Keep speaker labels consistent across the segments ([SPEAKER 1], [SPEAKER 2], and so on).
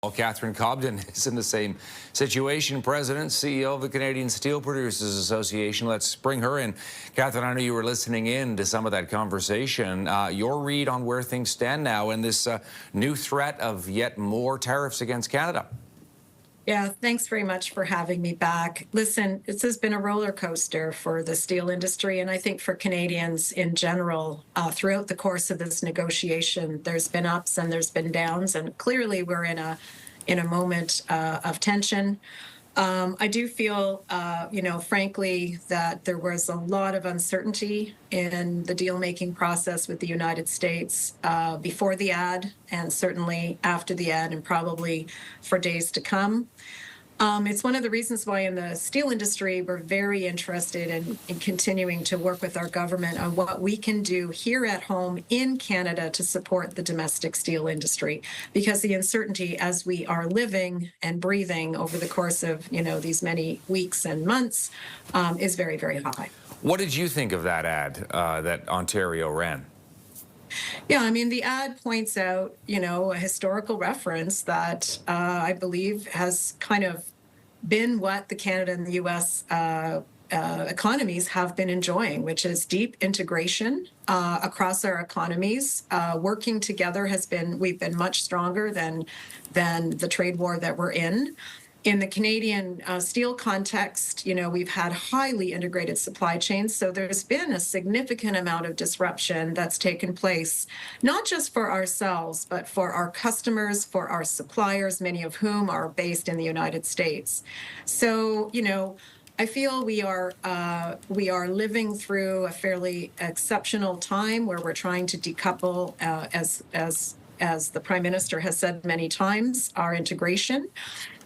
[SPEAKER 1] Well, Catherine Cobden is in the same situation. President, CEO of the Canadian Steel Producers Association. Let's bring her in. Catherine, I know you were listening in to some of that conversation. Your read on where things stand now and this new threat of yet more tariffs against Canada.
[SPEAKER 2] Yeah, thanks very much for having me back. Listen, this has been a roller coaster for the steel industry, and I think for Canadians in general. Throughout the course of this negotiation, there's been ups and there's been downs, and clearly we're in a moment of tension. I do feel, frankly, that there was a lot of uncertainty in the deal-making process with the United States before the ad, and certainly after the ad, and probably for days to come. It's one of the reasons why in the steel industry, we're very interested in continuing to work with our government on what we can do here at home in Canada to support the domestic steel industry, because the uncertainty as we are living and breathing over the course of, these many weeks and months is very, very high.
[SPEAKER 1] What did you think of that ad that Ontario ran?
[SPEAKER 2] Yeah, I mean, the ad points out, a historical reference that I believe has kind of been what the Canada and the U.S. Economies have been enjoying, which is deep integration across our economies. Working together we've been much stronger than the trade war that we're in. In the Canadian steel context, we've had highly integrated supply chains, so there's been a significant amount of disruption that's taken place, not just for ourselves, but for our customers, for our suppliers, many of whom are based in the United States. So, I feel we are living through a fairly exceptional time where we're trying to decouple, as the Prime Minister has said many times, our integration.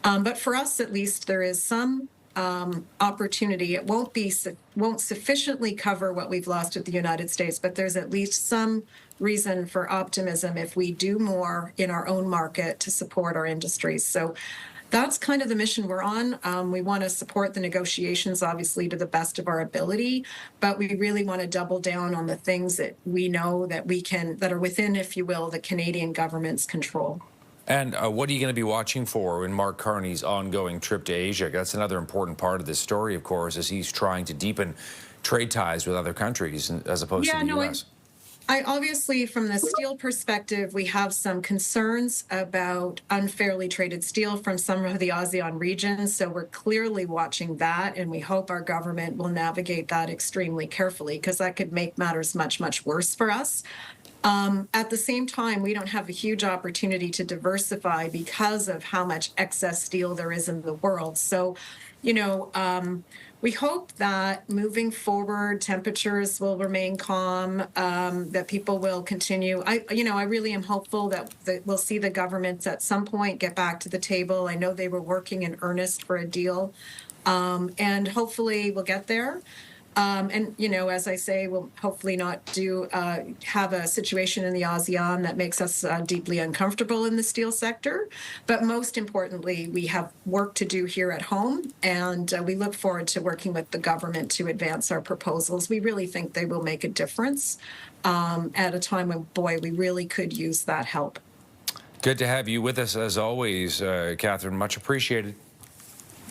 [SPEAKER 2] But for us, at least, there is some opportunity. It won't sufficiently cover what we've lost with the United States, but there's at least some reason for optimism if we do more in our own market to support our industries. So that's kind of the mission we're on. We want to support the negotiations, obviously, to the best of our ability, but we really want to double down on the things that we know that that are within, if you will, the Canadian government's control.
[SPEAKER 1] And what are you going to be watching for in Mark Carney's ongoing trip to Asia? That's another important part of this story, of course, as he's trying to deepen trade ties with other countries as opposed to the U.S.
[SPEAKER 2] I obviously, from the steel perspective, we have some concerns about unfairly traded steel from some of the ASEAN regions. So we're clearly watching that, and we hope our government will navigate that extremely carefully, because that could make matters much, much worse for us. At the same time, we don't have a huge opportunity to diversify because of how much excess steel there is in the world. So, we hope that moving forward, temperatures will remain calm, that people will continue. I really am hopeful that we'll see the governments at some point get back to the table. I know they were working in earnest for a deal, and hopefully we'll get there. As I say, we'll hopefully not have a situation in the ASEAN that makes us deeply uncomfortable in the steel sector. But most importantly, we have work to do here at home, and we look forward to working with the government to advance our proposals. We really think they will make a difference at a time when, boy, we really could use that help.
[SPEAKER 1] Good to have you with us, as always, Catherine. Much appreciated.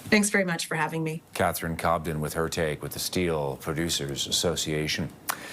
[SPEAKER 2] Thanks very much for having me.
[SPEAKER 1] Catherine Cobden with her take with the Steel Producers Association.